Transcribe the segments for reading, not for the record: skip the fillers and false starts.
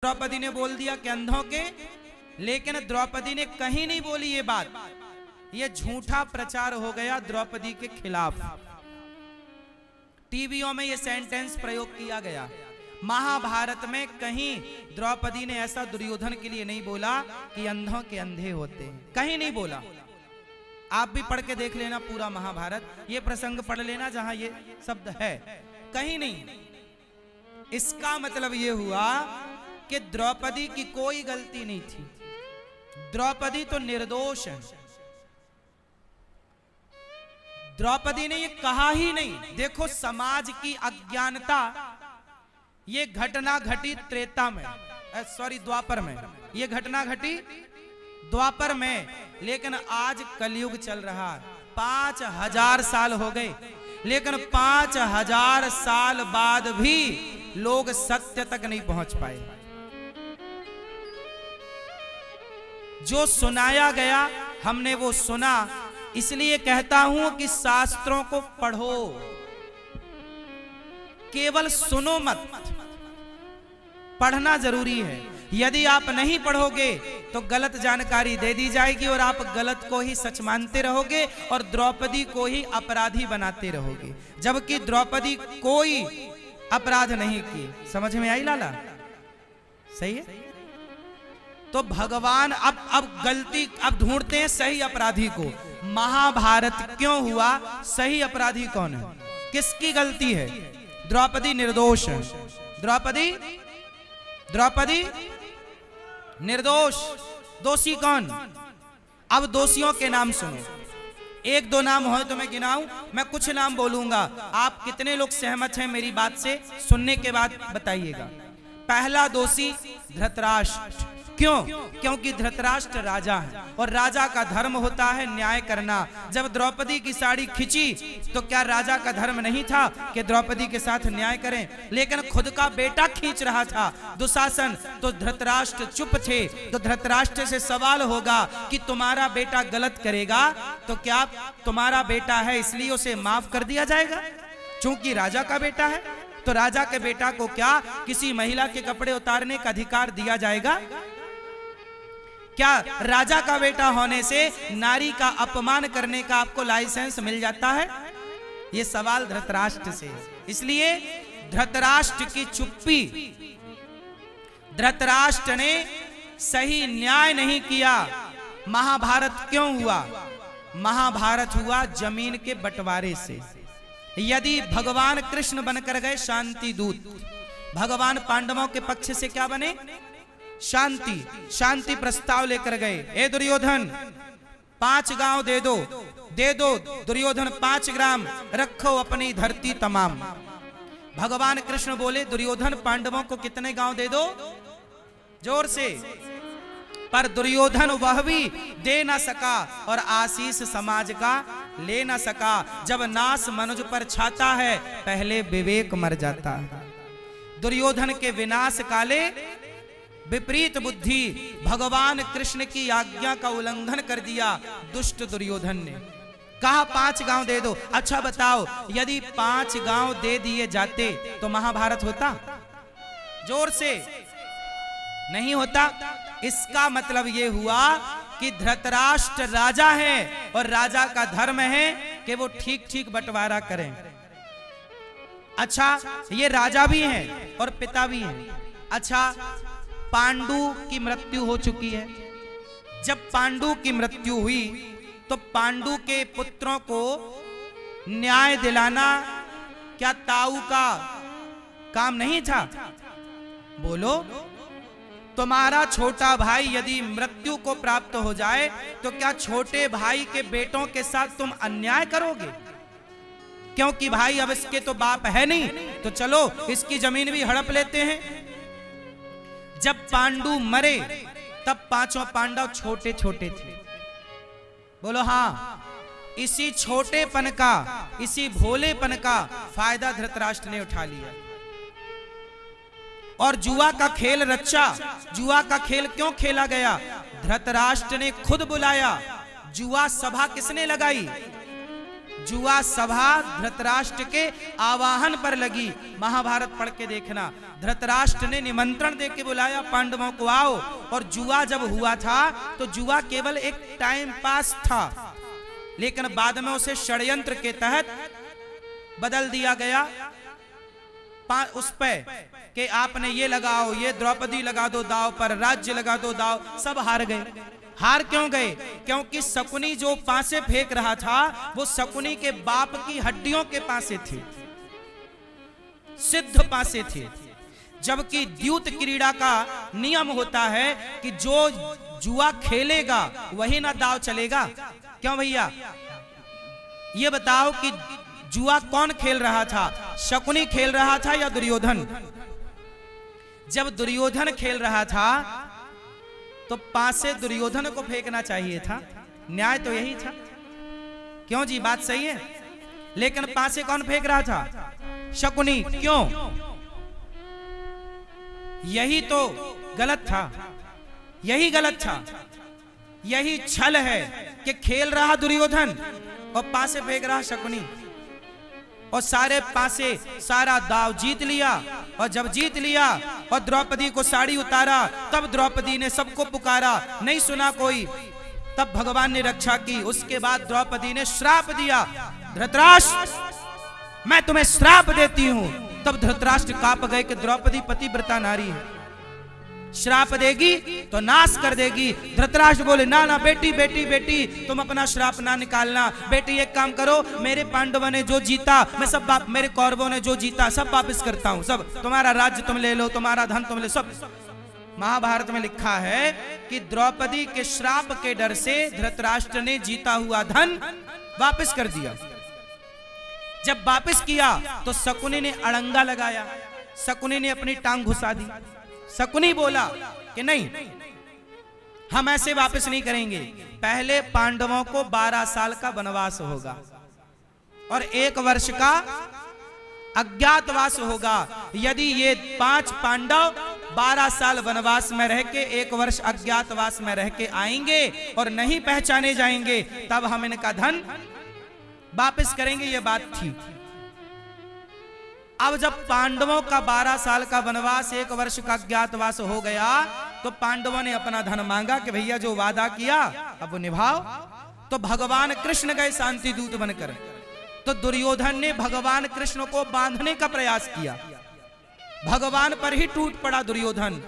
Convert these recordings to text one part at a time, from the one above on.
द्रौपदी ने बोल दिया कि अंधों के, लेकिन द्रौपदी ने कहीं नहीं बोली ये बात। ये झूठा प्रचार हो गया द्रौपदी के खिलाफ। टीवियों में ये सेंटेंस प्रयोग किया गया। महाभारत में कहीं द्रौपदी ने ऐसा दुर्योधन के लिए नहीं बोला कि अंधों के अंधे होते हैं, कहीं नहीं बोला। आप भी पढ़ के देख लेना पूरा महाभारत, ये प्रसंग पढ़ लेना जहां ये शब्द है, कहीं नहीं। इसका मतलब ये हुआ कि द्रौपदी की कोई गलती नहीं थी, द्रौपदी तो निर्दोष है। द्रौपदी ने ये कहा ही नहीं। देखो समाज की अज्ञानता, ये घटना घटी त्रेता में, सॉरी द्वापर में, ये घटना घटी द्वापर में, लेकिन आज कलयुग चल रहा है। 5000 साल हो गए, लेकिन 5000 साल बाद भी लोग सत्य तक नहीं पहुंच पाए। जो सुनाया गया हमने वो सुना, इसलिए कहता हूं कि शास्त्रों को पढ़ो, केवल सुनो मत। पढ़ना जरूरी है। यदि आप नहीं पढ़ोगे तो गलत जानकारी दे दी जाएगी और आप गलत को ही सच मानते रहोगे और द्रौपदी को ही अपराधी बनाते रहोगे, जबकि द्रौपदी कोई अपराध नहीं की। समझ में आई लाला? सही है। तो भगवान अब गलती अब ढूंढते हैं सही अपराधी को। महाभारत क्यों हुआ? सही अपराधी कौन है? किसकी गलती है? द्रौपदी निर्दोष है। द्रौपदी निर्दोष। दोषी कौन? अब दोषियों के नाम सुनो। एक दो नाम हो तो मैं गिनाऊं, मैं कुछ नाम बोलूंगा, आप कितने लोग सहमत हैं मेरी बात से, सुनने के बाद बताइएगा। पहला दोषी धृतराष्ट्र। क्यों? क्योंकि धृतराष्ट्र राजा है और राजा का धर्म होता है न्याय करना। जब द्रौपदी की साड़ी खिंची तो क्या राजा का धर्म नहीं था कि द्रौपदी के साथ न्याय करें? लेकिन खुद का बेटा खींच रहा था दुशासन, तो धृतराष्ट्र चुप थे। तो धृतराष्ट्र से सवाल होगा कि तुम्हारा बेटा गलत करेगा तो क्या तुम्हारा बेटा है इसलिए उसे माफ कर दिया जाएगा चूंकि राजा का बेटा है? तो राजा के बेटा को क्या किसी महिला के कपड़े उतारने का अधिकार दिया जाएगा? क्या राजा का बेटा होने से नारी का अपमान करने का आपको लाइसेंस मिल जाता है? ये सवाल धृतराष्ट्र से। इसलिए धृतराष्ट्र की चुप्पी, धृतराष्ट्र ने सही न्याय नहीं किया। महाभारत क्यों हुआ? महाभारत हुआ जमीन के बंटवारे से। यदि भगवान कृष्ण बनकर गए शांति दूत, भगवान पांडवों के पक्ष से क्या बने? शांति प्रस्ताव लेकर गए। ए दुर्योधन 5 गांव दे दो दुर्योधन 5 ग्राम रखो अपनी धरती तमाम। भगवान कृष्ण बोले दुर्योधन पांडवों को कितने गांव दे दो? जोर से। पर दुर्योधन वह भी दे ना सका और आशीष समाज का ले ना सका। जब नाश मनुज पर छाता है पहले विवेक मर जाता है। दुर्योधन के विनाश काले विपरीत बुद्धि, भगवान कृष्ण की आज्ञा का उल्लंघन कर दिया दुष्ट दुर्योधन ने। कहा 5 गांव दे दो। अच्छा बताओ, यदि 5 गांव दे दिए जाते तो महाभारत होता? जोर से। नहीं होता। इसका मतलब यह हुआ कि धृतराष्ट्र राजा है और राजा का धर्म है कि वो ठीक ठीक बंटवारा करें। अच्छा, ये राजा भी हैं और पिता भी हैं। अच्छा, पांडु की मृत्यु हो चुकी है। जब पांडु की मृत्यु हुई तो पांडु के पुत्रों को न्याय दिलाना क्या ताऊ का काम नहीं था? बोलो। तुम्हारा छोटा भाई यदि मृत्यु को प्राप्त हो जाए तो क्या छोटे भाई के बेटों के साथ तुम अन्याय करोगे? क्योंकि भाई अब इसके तो बाप है नहीं, तो चलो इसकी जमीन भी हड़प लेते हैं। जब पांडु मरे तब 5 पांडव छोटे छोटे थे। बोलो हाँ। इसी छोटेपन का, इसी भोलेपन का फायदा धृतराष्ट्र ने उठा लिया और जुआ का खेल रचा। जुआ का खेल क्यों खेला गया? धृतराष्ट्र ने खुद बुलाया। जुआ सभा किसने लगाई? जुआ सभा धृतराष्ट्र के आवाहन पर लगी। महाभारत पढ़ के देखना, धृतराष्ट्र ने निमंत्रण दे के बुलाया पांडवों को, आओ। और जुआ जब हुआ था तो जुआ केवल एक टाइम पास था, लेकिन बाद में उसे षड्यंत्र के तहत बदल दिया गया उस पे कि आपने ये लगाओ, ये द्रौपदी लगा दो दाव पर, राज्य लगा दो दाव। सब हार गए। हार क्यों गए? क्योंकि शकुनी जो पासे फेंक रहा था वो शकुनी के बाप की हड्डियों के पासे थे, सिद्ध पासे थे। जबकि द्यूत क्रीड़ा का नियम होता है कि जो जुआ खेलेगा वही ना दाव चलेगा। क्यों भैया? ये बताओ कि जुआ कौन खेल रहा था, शकुनी खेल रहा था या दुर्योधन? जब दुर्योधन खेल रहा था तो पासे दुर्योधन को फेंकना चाहिए था, न्याय तो यही था। क्यों जी, बात सही है? लेकिन पासे कौन फेंक रहा था? शकुनी। क्यों? यही तो गलत था, यही गलत था, यही छल है कि खेल रहा दुर्योधन और पासे फेंक रहा शकुनी, और सारे पासे सारा दाव जीत लिया। और जब जीत लिया और द्रौपदी को साड़ी उतारा, तब द्रौपदी ने सबको पुकारा, नहीं सुना कोई, तब भगवान ने रक्षा की। उसके बाद द्रौपदी ने श्राप दिया, धृतराष्ट्र मैं तुम्हें श्राप देती हूं। तब धृतराष्ट्र कांप गए कि द्रौपदी पतिव्रता नारी है, श्राप देगी तो नाश कर देगी। धृतराष्ट्र बोले, ना ना बेटी बेटी बेटी, तुम अपना श्राप ना निकालना। बेटी एक काम करो, मेरे पांडवों ने जो जीता मैं सब मेरे कौरवों ने जो जीता सब वापस करता हूं, सब तुम्हारा राज्य तुम ले लो, तुम्हारा धन तुम ले, सब। महाभारत में लिखा है कि द्रौपदी के श्राप के डर से धृतराष्ट्र ने जीता हुआ धन वापस कर दिया। जब वापस किया तो शकुनी ने अड़ंगा लगाया, शकुनी ने अपनी टांग घुसा दी। शकुनी बोला कि नहीं, हम ऐसे वापस नहीं करेंगे, पहले पांडवों को 12 साल का वनवास होगा और 1 वर्ष का अज्ञातवास होगा। यदि ये 5 पांडव 12 साल वनवास में रह के 1 वर्ष अज्ञातवास में रह के आएंगे और नहीं पहचाने जाएंगे, तब हम इनका धन वापस करेंगे। ये बात थी। अब जब पांडवों का 12 साल का वनवास 1 वर्ष का अज्ञातवास हो गया तो पांडवों ने अपना धन मांगा कि भैया जो वादा किया अब वो निभाओ। तो भगवान कृष्ण गए शांति दूत बनकर। तो दुर्योधन ने भगवान कृष्ण को बांधने का प्रयास किया, भगवान पर ही टूट पड़ा दुर्योधन।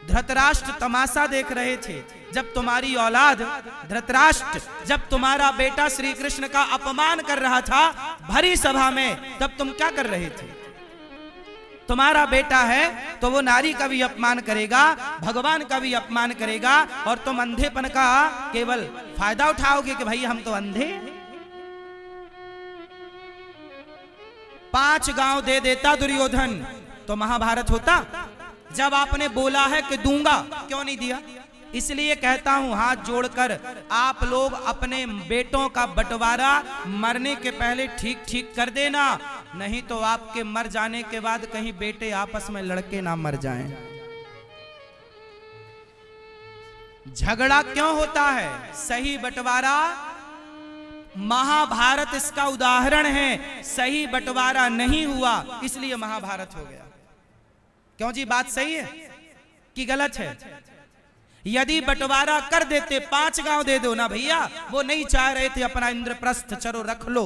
धृतराष्ट्र तमाशा देख रहे थे। जब तुम्हारी औलाद धृतराष्ट्र, जब तुम्हारा बेटा श्री कृष्ण का अपमान कर रहा था भरी सभा में, तब तुम क्या कर रहे थे? तुम्हारा बेटा है तो वो नारी का भी अपमान करेगा, भगवान का भी अपमान करेगा, और तुम अंधेपन का केवल फायदा उठाओगे कि भाई हम तो अंधे। 5 गांव दे देता दुर्योधन तो महाभारत होता। जब आपने बोला है कि दूंगा, क्यों नहीं दिया? इसलिए कहता हूं हाथ जोड़कर, आप लोग अपने बेटों का बंटवारा मरने के पहले ठीक ठीक कर देना, नहीं तो आपके मर जाने के बाद कहीं बेटे आपस में लड़के ना मर जाएं। झगड़ा क्यों होता है? सही बंटवारा, महाभारत इसका उदाहरण है। सही बंटवारा नहीं हुआ इसलिए महाभारत हो गया। क्यों जी, बात सही है कि गलत है? यदि बंटवारा कर देते, 5 गांव दे दो ना भैया, वो नहीं चाह रहे थे अपना इंद्रप्रस्थ, चलो रख लो,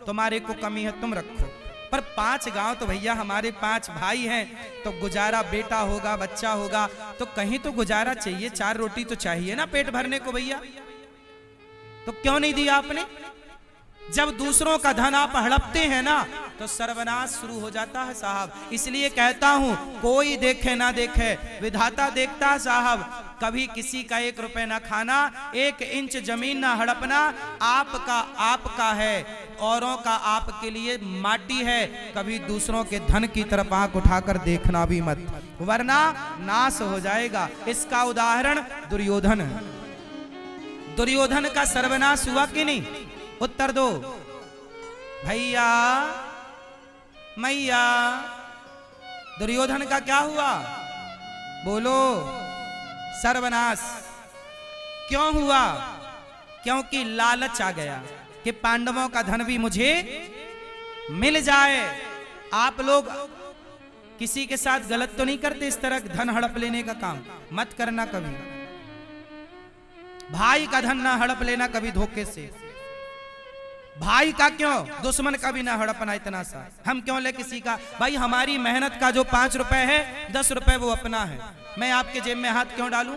तुम्हारे को कमी है तुम रखो, पर 5 गांव तो भैया हमारे 5 भाई हैं, तो गुजारा, बेटा होगा बच्चा होगा तो कहीं तो गुजारा चाहिए, 4 रोटी तो चाहिए ना पेट भरने को भैया। तो क्यों नहीं दिया आपने? जब दूसरों का धन आप हड़पते हैं ना तो सर्वनाश शुरू हो जाता है साहब। इसलिए कहता हूं कोई देखे ना देखे, विधाता देखता है साहब। कभी किसी का 1 रुपए ना खाना, 1 इंच जमीन ना हड़पना। आपका आपका है, औरों का आपके लिए माटी है। कभी दूसरों के धन की तरफ आंख उठाकर देखना भी मत, वरना नाश हो जाएगा। इसका उदाहरण दुर्योधन है। दुर्योधन का सर्वनाश हुआ कि नहीं? उत्तर दो भैया मैया। दुर्योधन का क्या हुआ? बोलो। सर्वनाश। क्यों हुआ? क्योंकि लालच आ गया। कि पांडवों का धन भी मुझे मिल जाए। आप लोग किसी के साथ गलत तो नहीं करते, इस तरह धन हड़प लेने का काम मत करना कभी। भाई का धन ना हड़प लेना कभी धोखे से। भाई का क्यों, दुश्मन का भी ना हड़पना इतना सा। हम क्यों ले किसी का? भाई हमारी मेहनत का जो 5 रुपए है 10 रुपए वो अपना है। मैं आपके जेब में हाथ क्यों डालूं?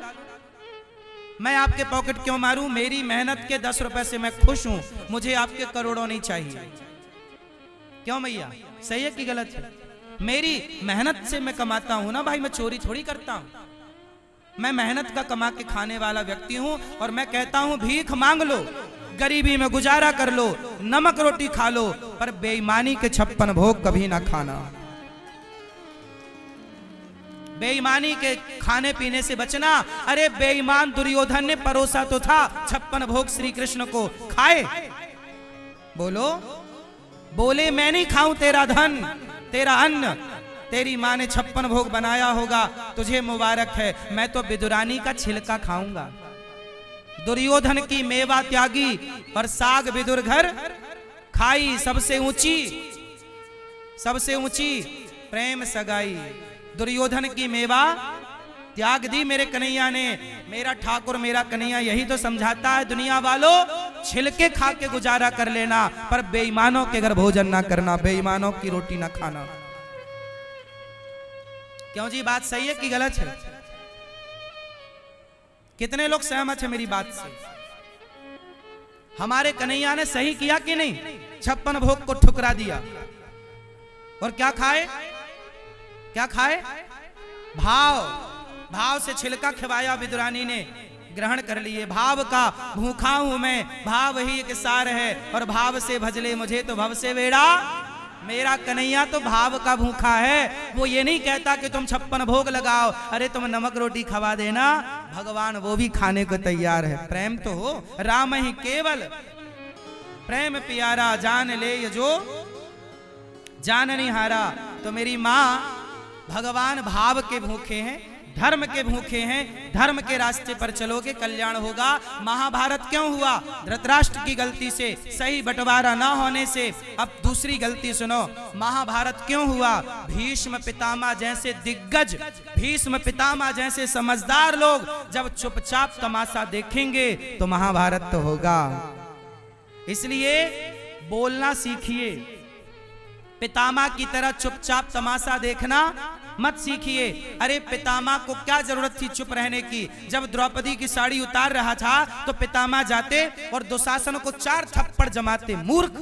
मैं आपके पॉकेट क्यों मारूं? मेरी मेहनत के 10 रुपए से मैं खुश हूं, मुझे आपके करोड़ों नहीं चाहिए। क्यों भैया, सही है कि गलत है? मेरी मेहनत से मैं कमाता हूं ना भाई, मैं चोरी थोड़ी करता हूं। मैं मेहनत का कमा के खाने वाला व्यक्ति हूं और मैं कहता हूं भीख मांग लो, गरीबी में गुजारा कर लो, नमक रोटी खा लो, पर बेईमानी के 56 भोग कभी ना खाना। बेईमानी के खाने पीने से बचना। अरे बेईमान दुर्योधन ने परोसा तो था 56 भोग श्री कृष्ण को, खाए? बोलो, बोले मैं नहीं खाऊं तेरा धन, तेरा अन्न। तेरी माँ ने 56 भोग बनाया होगा, तुझे मुबारक है, मैं तो विदुरानी का छिलका खाऊंगा। दुर्योधन की मेवा त्यागी और साग विदुर घर खाई। सबसे ऊंची प्रेम सगाई। दुर्योधन की मेवा त्याग दी मेरे कन्हैया ने। मेरा ठाकुर मेरा कन्हैया यही तो समझाता है, दुनिया वालों छिलके खा के गुजारा कर लेना, पर बेईमानों के घर भोजन ना करना, बेईमानों की रोटी ना खाना। क्यों जी, बात सही है कि गलत है? कितने लोग सहमत है मेरी बात से? हमारे कन्हैया ने सही किया कि नहीं? 56 भोग को ठुकरा दिया और क्या खाए? क्या खाए? भाव से छिलका खिवाया विदुरानी ने, ग्रहण कर लिए। भाव का भूखा हूं मैं, भाव ही एक सार है, और भाव से भजले मुझे तो भव से बेड़ा। मेरा कन्हैया तो भाव का भूखा है, वो ये नहीं कहता कि तुम 56 भोग लगाओ, अरे तुम नमक रोटी खवा देना, भगवान वो भी खाने को तैयार है। प्रेम तो हो, राम ही केवल प्रेम प्यारा, जान ले ये जो जान नहीं हारा। तो मेरी माँ, भगवान भाव के भूखे हैं, धर्म के भूखे हैं। धर्म के रास्ते पर चलोगे कल्याण होगा। महाभारत क्यों हुआ? धृतराष्ट्र की गलती से, सही बंटवारा ना होने से। अब दूसरी गलती सुनो, महाभारत क्यों हुआ? भीष्म पितामह जैसे दिग्गज, भीष्म पितामह जैसे समझदार लोग जब चुपचाप तमाशा देखेंगे तो महाभारत तो होगा। इसलिए बोलना सीखिए, पितामह की तरह चुपचाप तमाशा देखना मत सीखिए। अरे पितामह को क्या जरूरत थी चुप रहने की? जब द्रौपदी की साड़ी उतार रहा था तो पितामह जाते और दुशासन को 4 थप्पड़ जमाते। मूर्ख!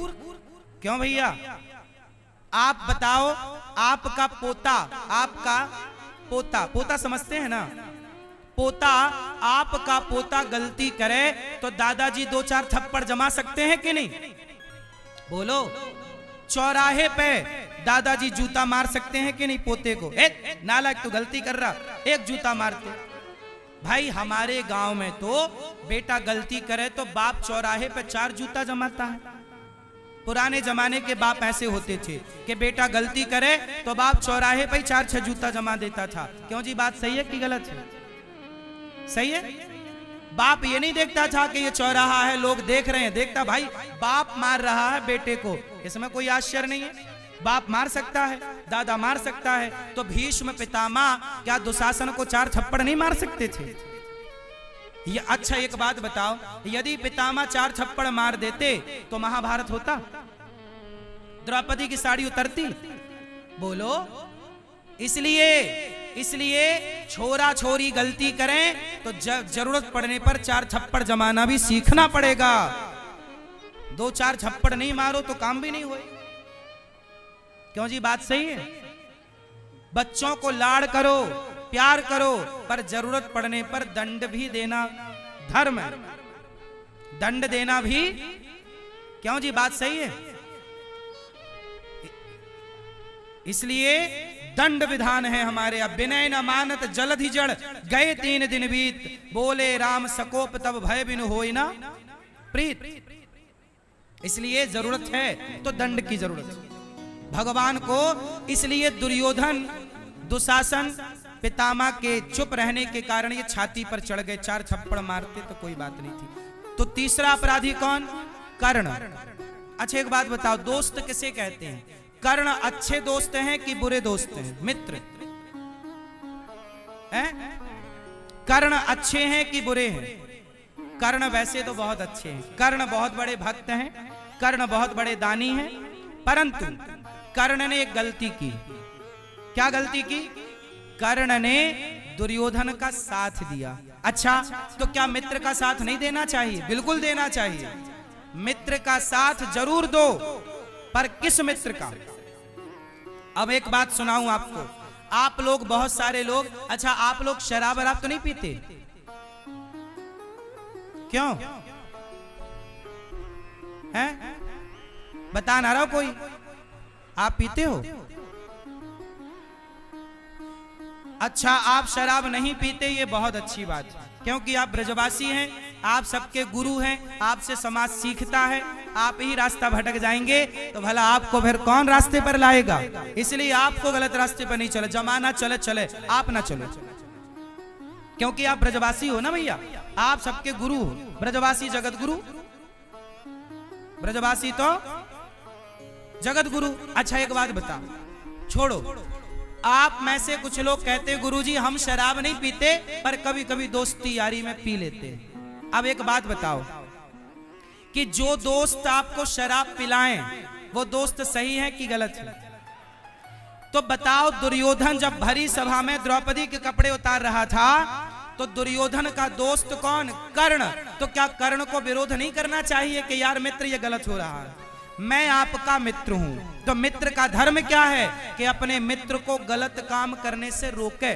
क्यों भैया? आप बताओ, आपका पोता समझते हैं ना? पोता, आपका पोता गलती करे तो दादाजी 2-4 थप्पड़ जमा सकते हैं कि नहीं? बोलो। चौराहे पे दादाजी जूता मार सकते हैं कि नहीं पोते को? नालायक तू गलती कर रहा, एक जूता मारते। भाई हमारे गांव में तो बेटा गलती करे तो बाप चौराहे पे 4 जूता जमाता है। पुराने जमाने के बाप ऐसे होते थे कि बेटा गलती करे तो बाप चौराहे पे 4-6 जूता जमा देता था। क्यों जी, बात सही है कि गलत है? सही है। बाप ये नहीं देखता था कि ये चौराहा है, लोग देख रहे हैं, देखता भाई बाप मार रहा है बेटे को, इसमें कोई आश्चर्य नहीं है। बाप मार सकता है, दादा मार सकता है, तो भीष्म पितामह क्या दुशासन को 4 थप्पड़ नहीं मार सकते थे? ये अच्छा एक बात बताओ, यदि पितामह 4 थप्पड़ मार देते तो महाभारत होता? द्रौपदी की साड़ी उतरती? बोलो। इसलिए छोरा छोरी गलती करें तो जरूरत पड़ने पर 4 थप्पड़ जमाना भी सीखना पड़ेगा। 2-4 थप्पड़ नहीं मारो तो काम भी नहीं होए। क्यों जी, बात सही है? बच्चों को लाड़ करो, प्यार करो, पर जरूरत पड़ने पर दंड भी देना धर्म है। दंड देना भी, क्यों जी, बात सही है? इसलिए दंड विधान है हमारे। अब विनय न मानत जलधि जड़, गए 3 दिन बीत, बोले राम सकोप तब भय बिनु होई ना प्रीत। इसलिए जरूरत है तो दंड की जरूरत है भगवान को। इसलिए दुर्योधन, दुशासन, पितामह के चुप रहने के कारण ये छाती पर चढ़ गए, 4 थप्पड़ मारते तो कोई बात नहीं थी। तो तीसरा अपराधी कौन? कर्ण। अच्छा एक बात बताओ, दोस्त किसे कहते हैं? कर्ण अच्छे दोस्त हैं कि बुरे दोस्त हैं? मित्र हैं? कर्ण अच्छे हैं कि बुरे हैं? कर्ण वैसे तो बहुत अच्छे हैं, कर्ण बहुत बड़े भक्त हैं, कर्ण बहुत बड़े दानी हैं, परंतु कर्ण ने एक गलती की। क्या गलती की? कर्ण ने दुर्योधन का साथ दिया। अच्छा तो क्या मित्र का साथ नहीं देना चाहिए? बिल्कुल देना चाहिए, मित्र का साथ जरूर दो, पर किस मित्र का? अब एक बात सुनाऊं आपको, आप लोग बहुत सारे लोग, अच्छा आप लोग शराब वराब तो नहीं पीते? क्यों हैं? बता ना रहा कोई, आप पीते हो? अच्छा आप शराब नहीं पीते, ये बहुत अच्छी बात है, क्योंकि आप ब्रजवासी हैं, आप सबके गुरु हैं, आपसे समाज सीखता है, आप ही रास्ता भटक जाएंगे तो भला आपको फिर कौन रास्ते पर लाएगा? इसलिए आपको गलत रास्ते पर नहीं चले, जमाना चले चले, आप ना चलो, क्योंकि आप ब्रजवासी हो ना भैया, आप सबके गुरु हो, ब्रजवासी जगत गुरु, ब्रजवासी तो जगत गुरु। अच्छा एक बात बता, छोड़ो, आप में से कुछ लोग कहते गुरुजी हम शराब नहीं पीते, पर कभी कभी दोस्ती यारी में पी लेते। अब एक बात बताओ कि जो दोस्त आपको शराब पिलाएं वो दोस्त सही है कि गलत है? तो बताओ, दुर्योधन जब भरी सभा में द्रौपदी के कपड़े उतार रहा था तो दुर्योधन का दोस्त कौन? कर्ण। तो क्या कर्ण को विरोध नहीं करना चाहिए कि यार मित्र ये गलत हो रहा है, मैं आपका मित्र हूं? तो मित्र का धर्म क्या है कि अपने मित्र को गलत काम करने से रोके।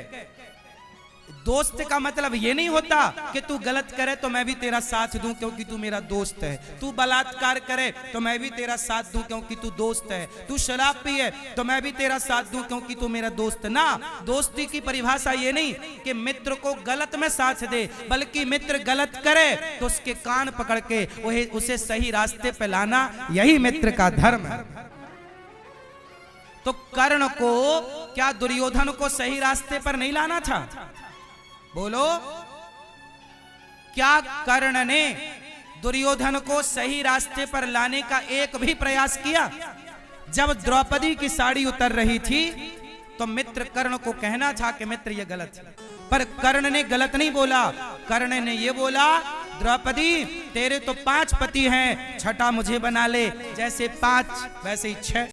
दोस्त का मतलब ये नहीं होता कि तू गलत करे तो मैं भी तेरा साथ दूं क्योंकि तू मेरा दोस्त है, तू बलात्कार करे तो मैं भी तेरा साथ दूं क्योंकि तू दोस्त है, तू शराब पिए तो मैं भी तेरा साथ दूं क्योंकि तू मेरा दोस्त ना। दोस्ती की परिभाषा ये नहीं कि मित्र को गलत में साथ दे, बल्कि मित्र गलत करे तो उसके कान पकड़ के उसे सही रास्ते पे लाना, यही मित्र का धर्म है। तो कर्ण को क्या दुर्योधन को सही रास्ते पर नहीं लाना था? बोलो, क्या कर्ण ने दुर्योधन को सही रास्ते पर लाने का एक भी प्रयास किया? जब द्रौपदी की साड़ी उतर रही थी तो मित्र कर्ण को कहना था कि मित्र ये गलत है, पर कर्ण ने गलत नहीं बोला, कर्ण ने ये बोला द्रौपदी तेरे तो 5 पति हैं, छठा मुझे बना ले, जैसे 5 वैसे ही 6।